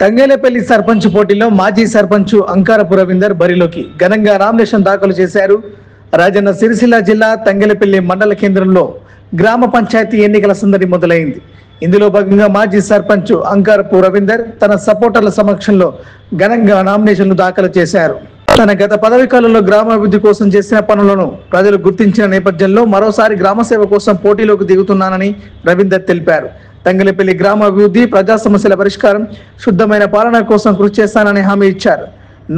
తంగేలపల్లి సర్పంచ్ పోటీలో మాజీ సర్పంచ్ అంకారపు రవీందర్ బరిలోకి ఘనంగా నామినేషన్ దాఖలు చేశారు. రాజన్న సిరిసిల్ల జిల్లా తంగేలపల్లి మండల కేంద్రంలో గ్రామ పంచాయతీ ఎన్నికల సందడి మొదలైంది. ఇందులో భాగంగా మాజీ సర్పంచ్ అంకారపు రవీందర్ తన సపోర్టర్ల సమక్షంలో ఘనంగా నామినేషన్లు దాఖలు చేశారు. తన గత పదవి కాలంలో గ్రామాభివృద్ధి కోసం చేసిన పనులను ప్రజలు గుర్తించిన నేపథ్యంలో మరోసారి గ్రామ సేవ కోసం పోటీలోకి దిగుతున్నానని రవీందర్ తెలిపారు. తంగేలపల్లి గ్రామాభివృద్ధి, ప్రజా సమస్యల పరిష్కారం, శుద్ధమైన పాలన కోసం కృషి చేస్తానని హామీ ఇచ్చారు.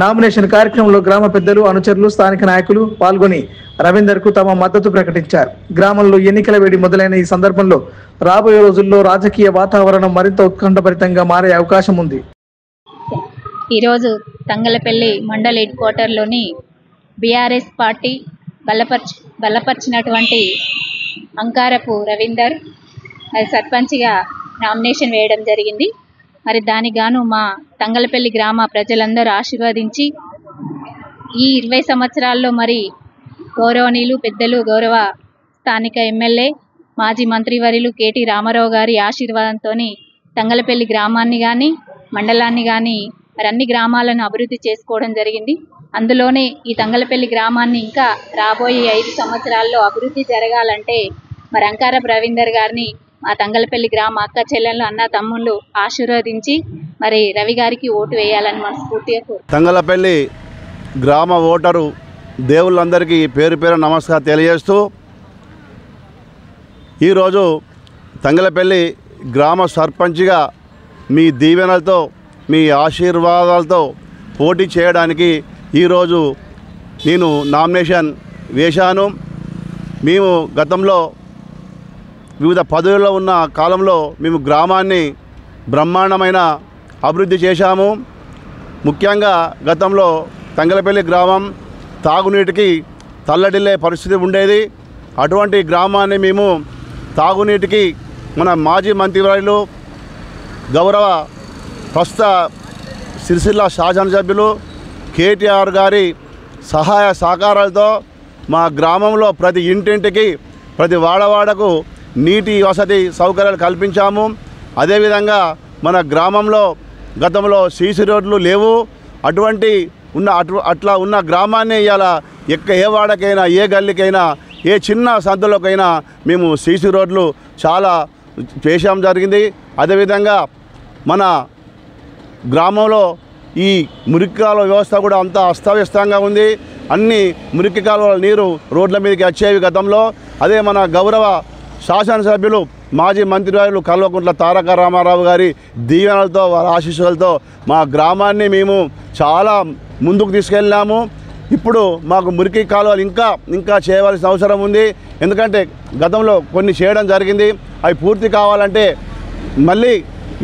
నామినేషన్ కార్యక్రమంలో గ్రామ పెద్దలు, అనుచరులు, స్థానిక నాయకులు పాల్గొని రవీందర్ కు తమ మద్దతు ప్రకటించారు. గ్రామంలో ఎన్నికల వేడి మొదలైన ఈ సందర్భంలో రాబోయే రోజుల్లో రాజకీయ వాతావరణం మరింత ఉత్కంఠభరితంగా మారే అవకాశం ఉంది. ఈరోజు తంగేలపల్లి మండల్ హెడ్ క్వార్టర్లోని బీఆర్ఎస్ పార్టీ బలపరిచినటువంటి అంకారపు రవీందర్ సర్పంచ్గా నామినేషన్ వేయడం జరిగింది. మరి దానికి గాను మా తంగేలపల్లి గ్రామ ప్రజలందరూ ఆశీర్వదించి ఈ 20 సంవత్సరాల్లో మరి గౌరవనీయులు పెద్దలు, గౌరవ స్థానిక ఎమ్మెల్యే, మాజీ మంత్రివర్యులు కేటీ రామారావు గారి ఆశీర్వాదంతో తంగేలపల్లి గ్రామాన్ని కానీ మండలాన్ని కానీ మరి అన్ని గ్రామాలను అభివృద్ధి చేసుకోవడం జరిగింది. అందులోనే ఈ తంగేలపల్లి గ్రామాన్ని ఇంకా రాబోయే 5 సంవత్సరాల్లో అభివృద్ధి జరగాలంటే మరి అంకారపు రవీందర్ గారిని మా తంగేలపల్లి గ్రామ అక్క చెల్లెళ్ళు, అన్న తమ్ముళ్ళు ఆశీర్వదించి మరి రవి గారికి ఓటు వేయాలని మనస్ఫూర్తిగా కోరుతున్నాను. తంగేలపల్లి గ్రామ ఓటరు దేవుళ్ళందరికీ పేరు పేరు నమస్కారం తెలియజేస్తూ, ఈరోజు తంగేలపల్లి గ్రామ సర్పంచ్గా మీ దీవెనలతో, మీ ఆశీర్వాదాలతో పోటీ చేయడానికి ఈరోజు నేను నామినేషన్ వేశాను. మేము గతంలో వివిధ పదవుల్లో ఉన్న కాలంలో మేము గ్రామాన్ని బ్రహ్మాండమైన అభివృద్ధి చేశాము. ముఖ్యంగా గతంలో తంగేలపల్లి గ్రామం తాగునీటికి తల్లడిల్లే పరిస్థితి ఉండేది. అటువంటి గ్రామాన్ని మేము తాగునీటికి మన మాజీ మంత్రివర్యులు, గౌరవ ప్రస్తుత సిరిసిల్ల శాసనసభ్యులు కేటీఆర్ గారి సహాయ సహకారాలతో మా గ్రామంలో ప్రతి ఇంటింటికి, ప్రతి వాడవాడకు నీటి వసతి సౌకర్యాలు కల్పించాము. అదేవిధంగా మన గ్రామంలో గతంలో సీసీ రోడ్లు లేవు. అట్లా ఉన్న గ్రామాన్ని ఇవాళ ఏ వాడకైనా, ఏ గల్లీకైనా, ఏ చిన్న సందులోకైనా మేము సీసీ రోడ్లు చాలా చేసాం జరిగింది. అదేవిధంగా మన గ్రామంలో ఈ మురికి కాలువ వ్యవస్థ కూడా అంతా అస్తవ్యస్తంగా ఉంది. అన్ని మురికి కాలువల నీరు రోడ్ల మీదకి వచ్చేవి గతంలో. అదే మన గౌరవ శాసనసభ్యులు, మాజీ మంత్రివర్యులు కల్వకుంట్ల తారక రామారావు గారి దీవెనలతో, వారి ఆశీస్సులతో మా గ్రామాన్ని మేము చాలా ముందుకు తీసుకెళ్ళాము. ఇప్పుడు మాకు మురికి కాలువలు ఇంకా చేయవలసిన అవసరం ఉంది. ఎందుకంటే గతంలో కొన్ని చేయడం జరిగింది. అవి పూర్తి కావాలంటే మళ్ళీ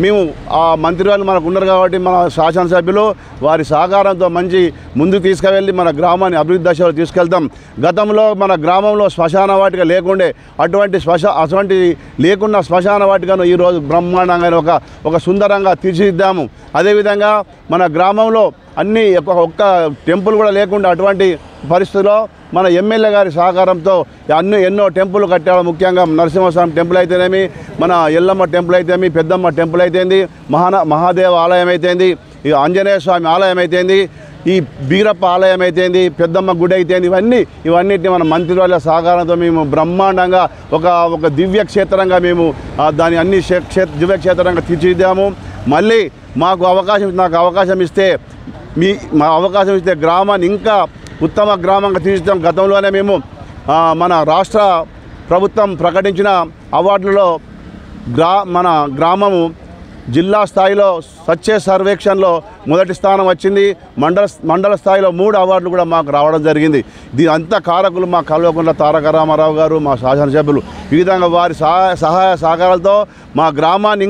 మేము ఆ మంత్రివర్యులు మనకు ఉన్నారు కాబట్టి మన శాసనసభ్యులు వారి సహకారంతో మంచి ముందుకు తీసుకువెళ్ళి మన గ్రామాన్ని అభివృద్ధి దశలో తీసుకెళ్తాం. గతంలో మన గ్రామంలో శ్మశాన వాటిక లేకుండే, అటువంటి లేకున్న శ్మశాన వాటికను ఈరోజు బ్రహ్మాండంగా ఒక సుందరంగా తీర్చిదిద్దాము. అదేవిధంగా మన గ్రామంలో అన్నీ ఒక్క టెంపుల్ కూడా లేకుండా అటువంటి పరిస్థితిలో మన ఎమ్మెల్యే గారి సహకారంతో ఎన్నో టెంపుల్ కట్టాడు. ముఖ్యంగా నరసింహస్వామి టెంపుల్ అయితేనేమి, మన ఎల్లమ్మ టెంపుల్ అయితేమి, పెద్దమ్మ టెంపుల్ అయితేంది, మహాదేవ ఆలయం అయితేంది, ఈ ఆంజనేయ స్వామి ఆలయం అయితేంది, ఈ బీరప్ప ఆలయం అయితేంది, పెద్దమ్మ గుడి అయితేంది, ఇవన్నిటిని మన మంత్రివర్యుల సహకారంతో మేము బ్రహ్మాండంగా ఒక దివ్యక్షేత్రంగా మేము దాన్ని అన్ని దివ్యక్షేత్రంగా తీర్చిదిద్దాము. మళ్ళీ నాకు అవకాశం ఇస్తే గ్రామాన్ని ఇంకా ఉత్తమ గ్రామంగా తీర్చిద్దాం. గతంలోనే మేము మన రాష్ట్ర ప్రభుత్వం ప్రకటించిన అవార్డులలో మన గ్రామము జిల్లా స్థాయిలో స్వచ్ఛ సర్వేక్షణలో మొదటి స్థానం వచ్చింది. మండల స్థాయిలో 3 అవార్డులు కూడా మాకు రావడం జరిగింది. దీని అంతా కారకులు మా కల్వకుంట్ల తారక రామారావు గారు, మా శాసనసభ్యులు. ఈ విధంగా వారి సహాయ సహకారాలతో మా గ్రామాన్ని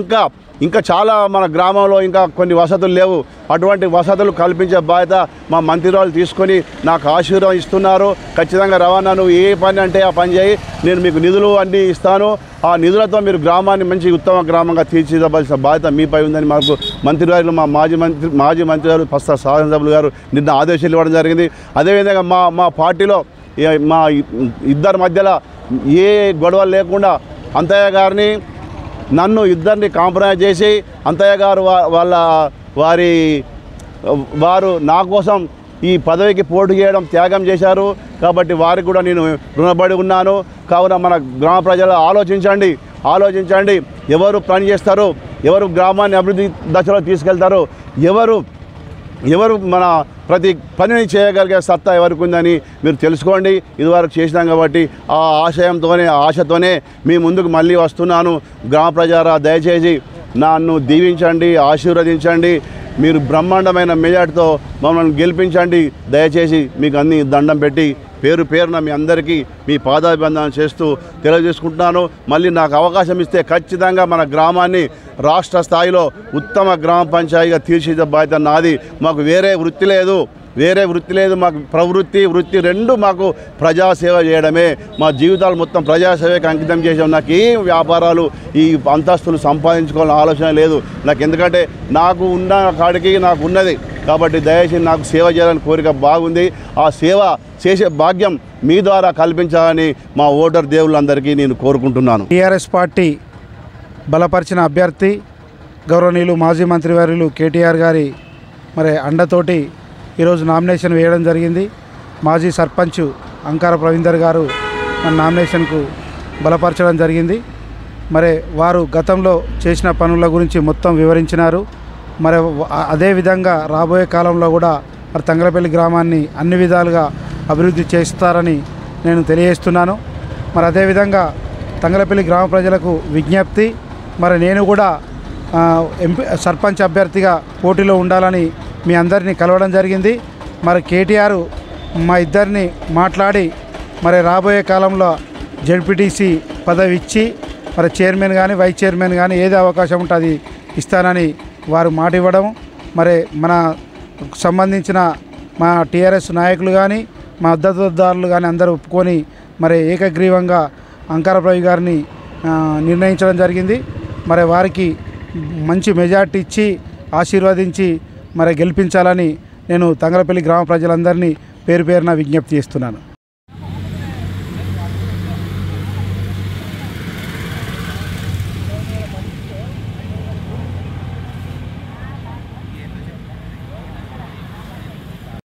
ఇంకా చాలా, మన గ్రామంలో ఇంకా కొన్ని వసతులు లేవు. అటువంటి వసతులు కల్పించే బాధ్యత మా మంత్రివర్యులు తీసుకొని నాకు ఆశీర్వాదం ఇస్తున్నారు. ఖచ్చితంగా రవాణా, నువ్వు ఏ పని అంటే ఆ పని చేయి, నేను మీకు నిధులు అన్నీ ఇస్తాను. ఆ నిధులతో మీరు గ్రామాన్ని మంచి ఉత్తమ గ్రామంగా తీర్చిదిద్దవలసిన బాధ్యత మీపై ఉందని మాకు మంత్రివర్యులు, మా మాజీ మంత్రివర్యులు ప్రస్తుత శాసనసభ్యులు గారు నిన్న ఆదేశాలు ఇవ్వడం జరిగింది. అదేవిధంగా మా పార్టీలో మా ఇద్దరి మధ్యలో ఏ గొడవలు లేకుండా అంతయ్య గారిని, నన్ను ఇద్దరిని కాంప్రమైజ్ చేసి అంతయ్య గారు వాళ్ళ వారు నా కోసం ఈ పదవికి పోటీ చేయడం త్యాగం చేశారు కాబట్టి వారికి కూడా నేను రుణపడి ఉన్నాను. కావున మన గ్రామ ప్రజలు ఆలోచించండి ఎవరు పని చేస్తారు, ఎవరు గ్రామాన్ని అభివృద్ధి దశలో తీసుకెళ్తారు, ఎవరు మన ప్రతి పనిని చేయగలిగే సత్తా ఎవరికి ఉందని మీరు తెలుసుకోండి. ఇదివరకు చేసినాం కాబట్టి ఆ ఆశతోనే మీ ముందుకు మళ్ళీ వస్తున్నాను. గ్రామ ప్రజారా దయచేసి నన్ను దీవించండి, ఆశీర్వదించండి. మీరు బ్రహ్మాండమైన మెజార్టీతో మమ్మల్ని గెలిపించండి. దయచేసి మీకు అన్ని దండం పెట్టి పేరున మీ అందరికీ మీ పాదాభివందనం చేస్తూ తెలియజేసుకుంటున్నాను. మళ్ళీ నాకు అవకాశం ఇస్తే ఖచ్చితంగా మన గ్రామాన్ని రాష్ట్ర స్థాయిలో ఉత్తమ గ్రామ పంచాయతీగా తీర్చిదిద్దే బాధ్యత నాది. మాకు వేరే వృత్తి లేదు. మాకు వృత్తి రెండు మాకు ప్రజాసేవ చేయడమే. మా జీవితాలు మొత్తం ప్రజాసేవకి అంకితం చేసాం. నాకు ఏ వ్యాపారాలు ఈ అంతస్తులు సంపాదించుకోవాలని ఆలోచన లేదు నాకు. ఎందుకంటే నాకు ఉన్న కాడికి నాకు ఉన్నది కాబట్టి దయచేసి నాకు సేవ చేయాలని కోరిక బాగుంది. ఆ సేవ చేసే భాగ్యం మీ ద్వారా కల్పించాలని మా ఓటర్ దేవుళ్ళందరికీ నేను కోరుకుంటున్నాను. టీఆర్ఎస్ పార్టీ బలపరిచిన అభ్యర్థి గౌరవనీయులు మాజీ మంత్రివర్యులు కేటీఆర్ గారి అండతోటి ఈరోజు నామినేషన్ వేయడం జరిగింది. మాజీ సర్పంచ్ అంకార రవీందర్ గారు నామినేషన్కు బలపరచడం జరిగింది. వారు గతంలో చేసిన పనుల గురించి మొత్తం వివరించినారు. అదేవిధంగా రాబోయే కాలంలో కూడా తంగలపల్లి గ్రామాన్ని అన్ని విధాలుగా అభివృద్ధి చేస్తారని నేను తెలియజేస్తున్నాను. అదేవిధంగా తంగలపల్లి గ్రామ ప్రజలకు విజ్ఞప్తి, నేను కూడా సర్పంచ్ అభ్యర్థిగా పోటీలో ఉండాలని మీ అందరినీ కలవడం జరిగింది. కేటీఆర్ మా ఇద్దరిని మాట్లాడి రాబోయే కాలంలో జెడ్పీటీసీ పదవి ఇచ్చి చైర్మన్ కానీ వైస్ చైర్మన్ కానీ ఏది అవకాశం ఉంటే అది ఇస్తానని వారు మాట ఇవ్వడం, మన సంబంధించిన మా టీఆర్ఎస్ నాయకులు కానీ మా మద్దతుదారులు కానీ అందరూ ఒప్పుకొని ఏకగ్రీవంగా అంకారప్రవి గారిని నిర్ణయించడం జరిగింది. వారికి మంచి మెజార్టీ ఇచ్చి ఆశీర్వదించి గెలిపించాలని నేను తంగలపల్లి గ్రామ ప్రజలందరినీ పేరున విజ్ఞప్తి చేస్తున్నాను.